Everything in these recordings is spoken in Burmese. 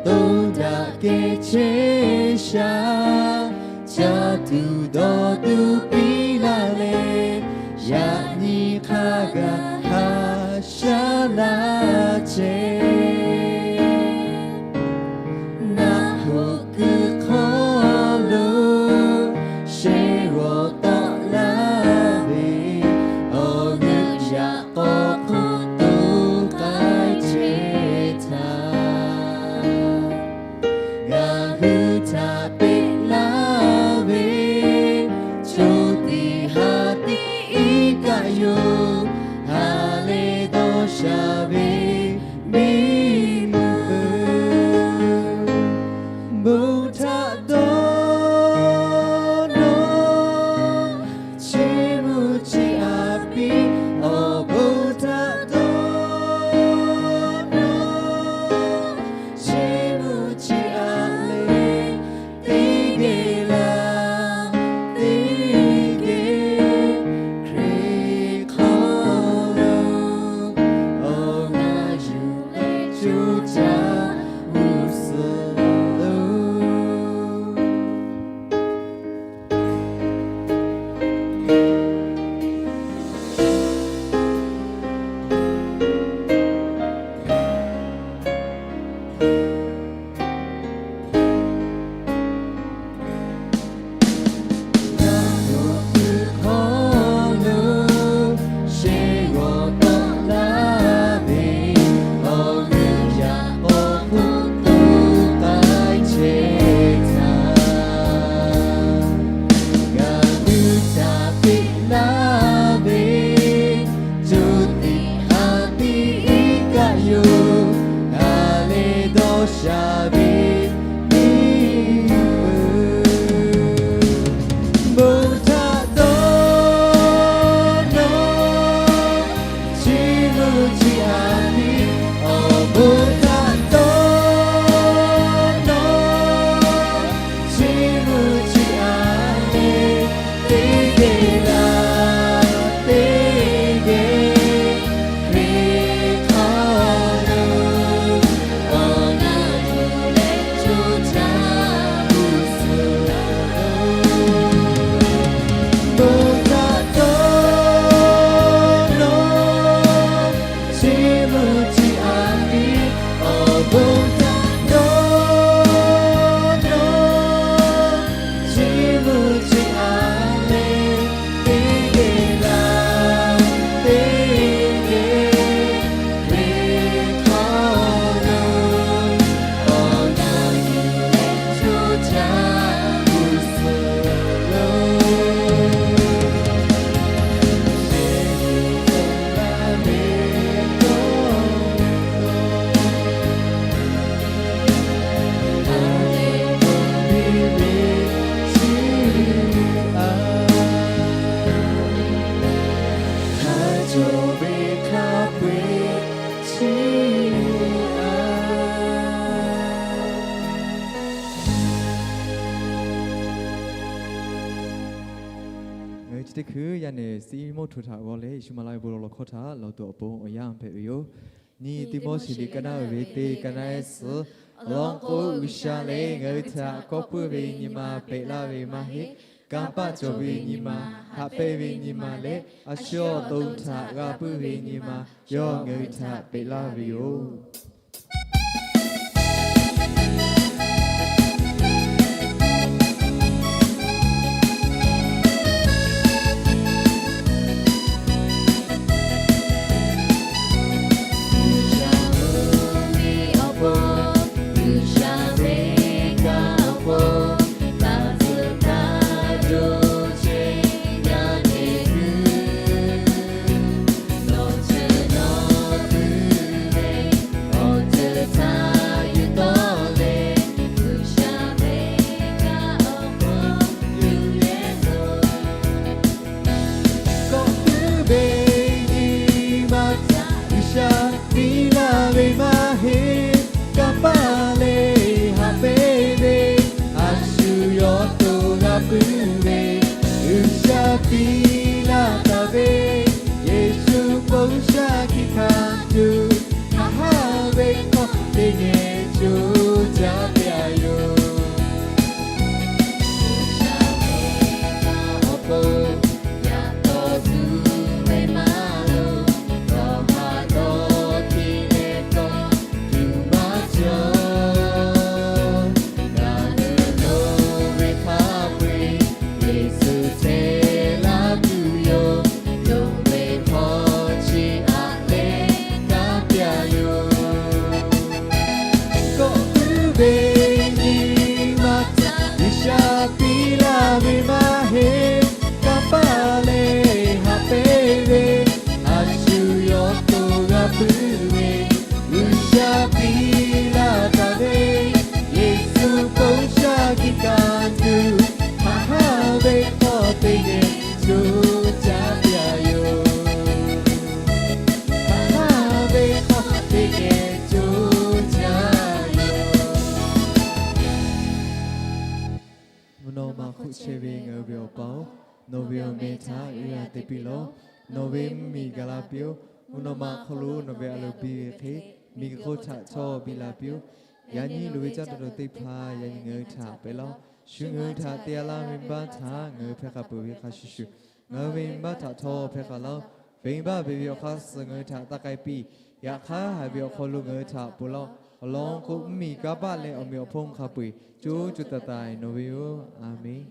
东大给切下，家徒多都比拉嘞，呀你卡个哈下拉切，那胡个可路，谁我到拉比，哦日呀哦苦都该切他。这คือยันเนี่ยซีโมทุถาวรเลยชุมาลายบุรุษข้อท้าเราตัวปงอยางเปียวนี่ติโมสิลิกันเอาเวทีกันไอ้สือลองโอ้วิชาเลงเอท่าก็พูดเวนิมาเปลาเวมาเฮการป้าจบเวนิมาหาเปเวนิมาเลอาชอตุถากาพูดเวนิมาย่อเงยท่าเปลาเวโอBila be mahe kapale baby mata isha pila me mahe kapale hape ashu yoto gapuwe isha pila tave yesu kosha kikantu ha be kote ge jo japya yo ha be kote ge jo no ma khu chebe ngobyo pao novio meta ya tepilo novem mi galapio uno ma kholu nove alobi khe mi khotha cho bilapio yani luicha to te pha yani ngö tha pelo shu ngö tha tia la mi ba tha ngö phekha pu vi kha shu ngö mi ba tha tho phekha lo vein ba be bio kha ngö tha ta kai pi ya kha ha bio kholu ngö tha pu lo along ko mi ka ba le omyo phong kha pu chu chu ta tai novio amen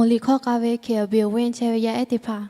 我立刻加为去表演车也一地方。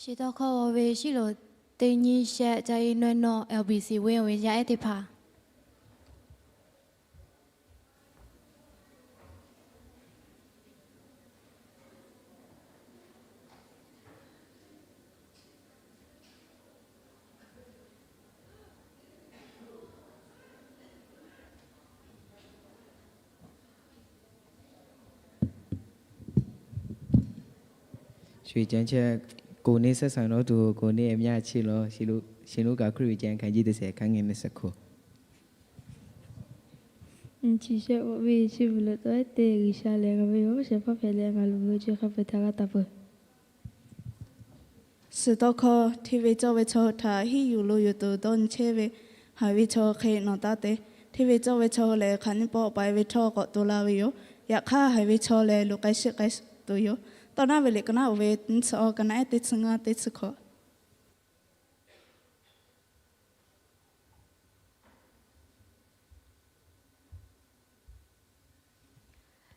ရှိတော့ခေါ်ဝေရှိလို့တင်းကြီးရှက်ဂျာရီနွဲ့နော် LBC ဝင်းဝင်ရတဲ့တိဖာ ရွှေချမ်းချက်ကိုနေဆက်ဆံတော့သူကိုနေအမြချီလို့ရှိလို့ရှင်တို့ကခရစ်ကျန်ခံကြီး30ခန်းငယ်20ခု ci se o vi ci vuole to te risale ga vi o se fa fele ga lu ji ga fa ta ga ta pu 是到考体育作为操他he有路有多东车为还为操可以拿到的体育作为操嘞看你报白为操个多啦为哟也看还为操嘞路该是该都有到那为了个那为你操个那得吃啊得吃考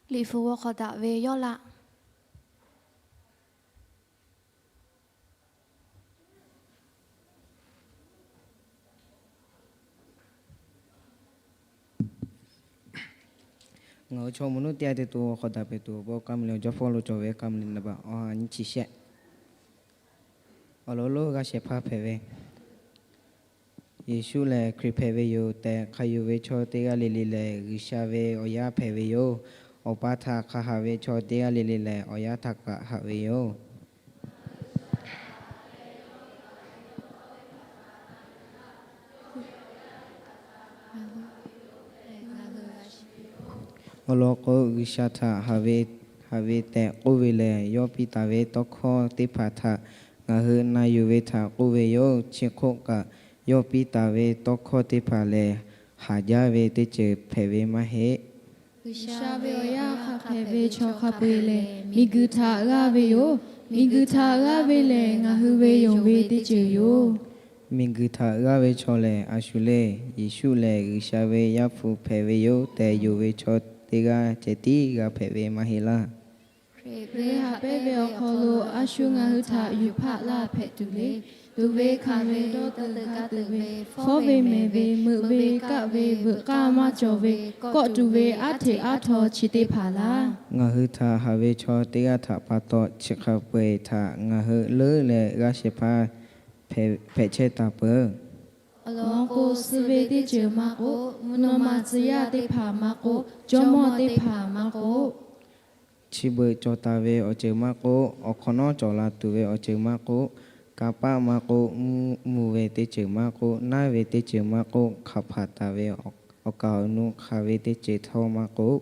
လီဖူဝခတာဝေယောလာ ငါချုံမနုတရားတဲ့သူခေါ်တာပဲသူဘောကမလို့ဂျဖောလို့ကြောပဲကမလနဘာအာညချီရှက်အလောလောကရှေဖာဖဲပဲယေရှုလေခရစ်ဖဲပဲယောတဲခယုဝေချောတေကလီလီလေဂိရှာဝေအယာဖဲပဲယောအပထာခဟာဝေချောတေကလီလီလေအယာထကဟဝေယော အလောကိုဂိရှာထဟာဝေတဲကိုဝေလေယောပိတာဝေတခောတိဖာထငါဟနာယုဝေထကိုဝေယောချေခောကယောပိတာဝေတခောတိဖာလေဟာကြဝေတိချေဖေဝေမဟေ sha ve o ya kha phe ve cho kha pe le mi gu tha ga ve yo mi gu tha ga ve le nga hu ve yong ve ti che yo မင်္ဂထာရဝေချောလေအရှုလေယေရှုလေဂိရှာဝေယဖူဖေဝေယောတေယုဝေချောတေကចេတိကဖေဝေမဟေလာ ve ha pe ve o kho lo a shu nga hu tha yu pha la phe tu le tu ve kha ve do ta le ka tu ve pho ve me ve mu ve ka ve bu ka ma cho ve ko tu ve a the a tho chi te pha la ငါဟထာဟာဝေချောတေကထပါတောချိခဝေထငါဟလေလေရရှိဖာဖေချေတာပ အလောကိုစဝေတိချေမကိုမနောမဇယတိဖာမကိုဂျောမောတိဖာမကို ချိဘချောတာဝေအချေမကိုအခနောချောလာတူဝေအချေမကိုကပမကိုမူဝေတိချေမကိုနာဝေတိချေမကိုခဖတာဝေအကောနုခဝေတိချေထောမကို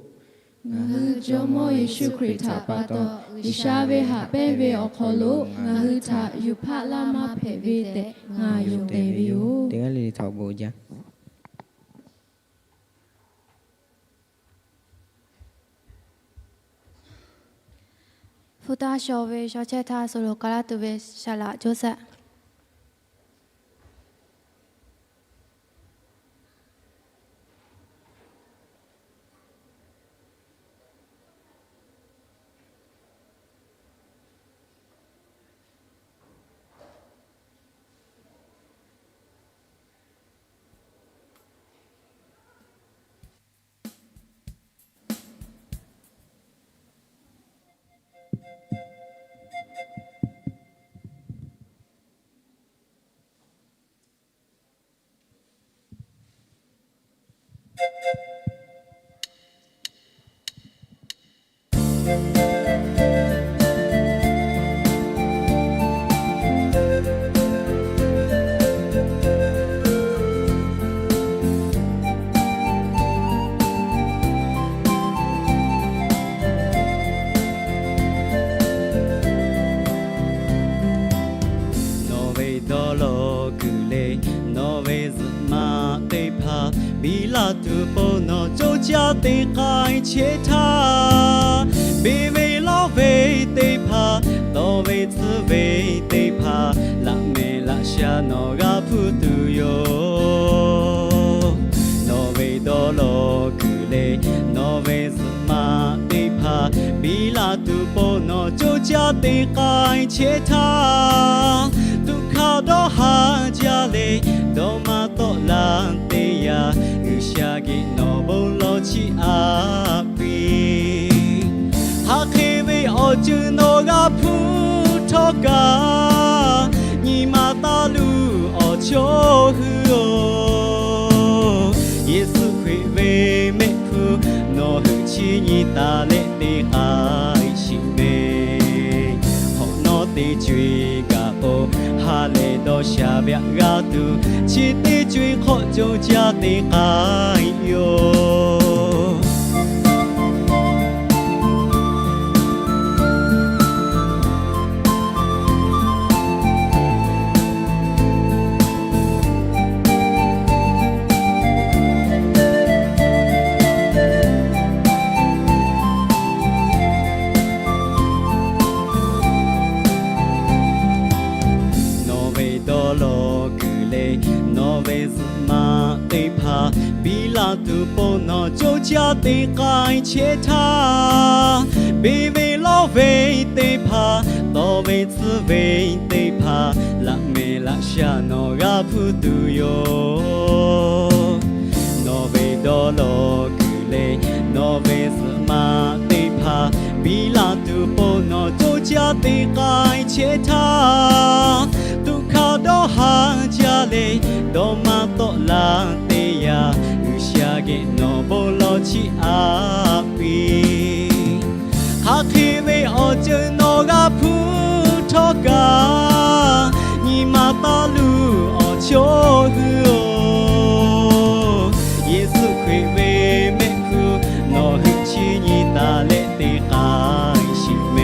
ငါဟဂျောမောယေရှုခရစ်တာပါတော့ဒီရှာဝေဟာပဲဝေအခေါ်လို့ငါဟထာယူဖလာမဖေဝေတဲ့ငါယုံတယ်ဝေယော တေကလေးထောက်ဖို့ကြာ ဖူတာရှောဝေရှောချက်ထားဆိုလို့ကာလာတူဝေရှာလာဂျိုဆက် tu po no cho cha te kai che tha be ve lo ve te pha do ve tsu ve te pha la me la sha no ga phu tu yo no ve do lo ku le no ve ma te pha bi la tu 波诺就家的该切他，都靠到哈家里，都嘛都烂的呀，有下个诺不老起阿比，哈开为我就诺个普托个，你嘛大路我就哦，耶稣会为美普。诺和起你打来的爱心美，好诺的追个哦，哈来到下边个都，起的追好就家的爱哟。比拉都不能就家的该切他，比为老为的怕，老为自为的怕，拉没拉下那个不都有，那为到老古嘞，那为是马的怕，比拉都不能就家的该切他，都靠到哈家嘞，都嘛都拉的呀。下个诺不老起阿比，哈开为我就诺个普托个，你嘛大路我就哦，耶稣会为美普，诺很起你打来的爱心美，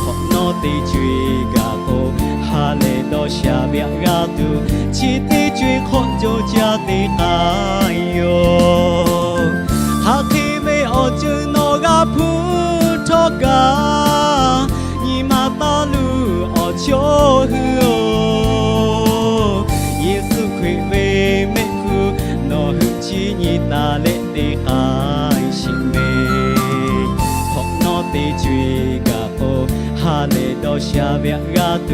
好诺的追个哦，哈来到下边个都，起的追好就家的爱。哈开为我就诺个普托个，你嘛大路我就哦，耶稣会为美普，诺很起你打来的爱心美，好诺的追个哦，哈来到下边个都，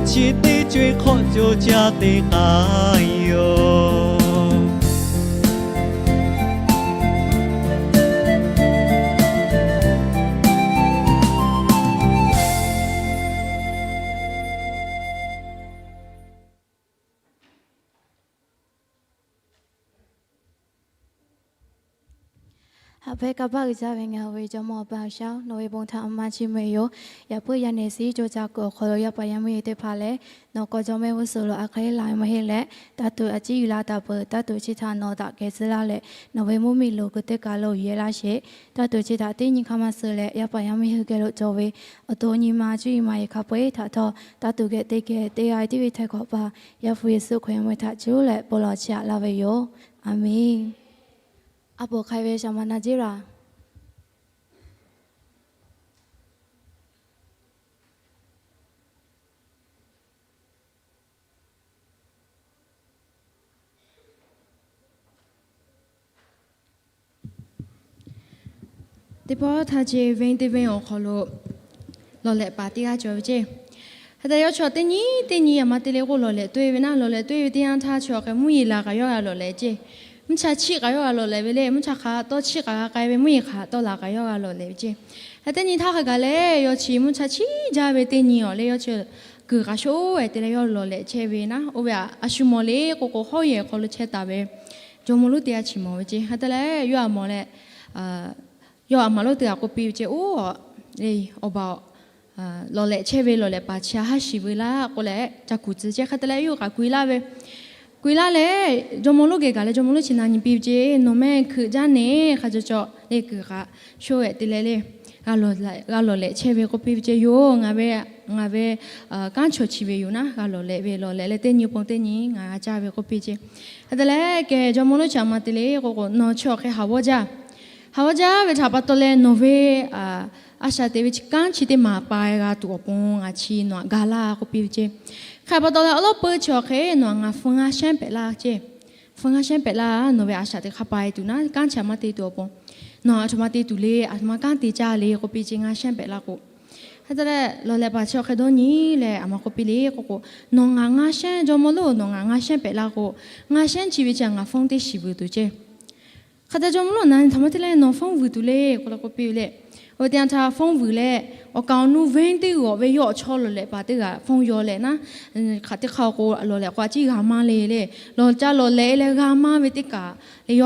起的追好就家的爱哟。贝卡巴家为我为着莫包销，挪为帮他妈去没有，也不然那时就在个可能也不然没得怕嘞，那个就没有收入，阿可以来没嘞，但对阿只有拉大伯，但对其他那大给子拉嘞，那为莫米路个得搞路也拉些，但对其他的你看嘛收嘞，也不然没有给路就为，多你妈就妈也卡不会他头，但对个得个得爱的为太可怕，也不会收亏没他就嘞，不老吃拉为哟，阿弥。阿婆开会什么那几啦？ဒီပေါ်ထားချေဝင်းတဝင်းကိုခေါ်လို့လော်လက်ပါတီကကြော်ချေဟတဲ့ရောက်ချတင်းကြီးအမတလေကိုလော်လက်တွေ့ဝနာလော်လက်တွေ့တင်းထားချောကမူရီလာကရောက်ရလော်လက်ချေမချချီကရောက်ရလော်လက်ပဲလေမချခါတော့ချီကကိုင်ပဲမူရီခါတော့လာကရောက်ရလော်လက်ချေဟတဲ့ကြီးထားခကလည်းရောက်ချီမချချီကြပဲတင်းကြီးရောလေရောက်ချေကူကရှိုးရဲ့တလေရောက်လော်လက်ချေပဲနာအိုဗျာအရှုမော်လေးကိုဟောရဲ့ခေါ်လို့ချက်တာပဲဂျုံမလို့တရားချီမော်ပဲချေဟတဲ့လေရွာမော်လက်ယောအမလို့တရားကိုပြီးချေအိုးလေအဘောလော်လက်ချေပဲလော်လက်ပါချာဟာရှိဝလာကိုလေတကူချေခတ်လေယောကကွေလာပဲကွေလာလေဂျမလို့ကေကလေဂျမလို့ချင်နာညီပြီးချေနိုမဲခကြနေခကြချောလေကရှိုးရဲ့တလေလေကလော်လက်ချေပဲကိုပြီးချေယောငါပဲကန်ချောချီပဲယောနာကလော်လက်ပဲလော်လက်လေတင်းညပုံတင်းညငါကြပဲကိုပြီးချေအဲ့ဒါလေကဲဂျမလို့ချာမတလေကိုနော်ချောခဲဟာဝကြဟာဝကြပဲချပါတော့လေနိုဝေอาชาเตวิชกันชิเตมาปายกาตัวปงอาชีนวกาลาก็ปิวเจใครพอตอนเราเปิดชอเคนวงาฟงอาเชนเปลาเจฟงอาเชนเปลาโนเวอาชาเตขับไปตัวนั้นกันชามาตีตัวปง နော်အထမတေတူလေအထမကန်တေကြလေကိုပီချင်းငါရှမ်းပဲလာကိုဟဲ့တဲ့လောလေပါချောခဲတော့ညီလေအမကိုပီလေကိုနော်ငါရှမ်းဂျမလို့နော်ငါရှမ်းပဲလာကိုငါရှမ်းချီဝချငါဖုန်းတေရှိဘူးတူချေခတဲ့ဂျမလို့နန်ထမတလေနော်ဖုန်းဘူးတူလေကိုပီလေဟိုတန်တာဖုန်းဘူးလေအကောင်နူဝင်းတေကိုဝေရော့ချောလို့လေပါတေကဖုန်းရောလေနော်ခတဲ့ခေါကိုလောလေကွာကြီးကမလေလေလောကြလောလေလေကမဝေတေကလေရော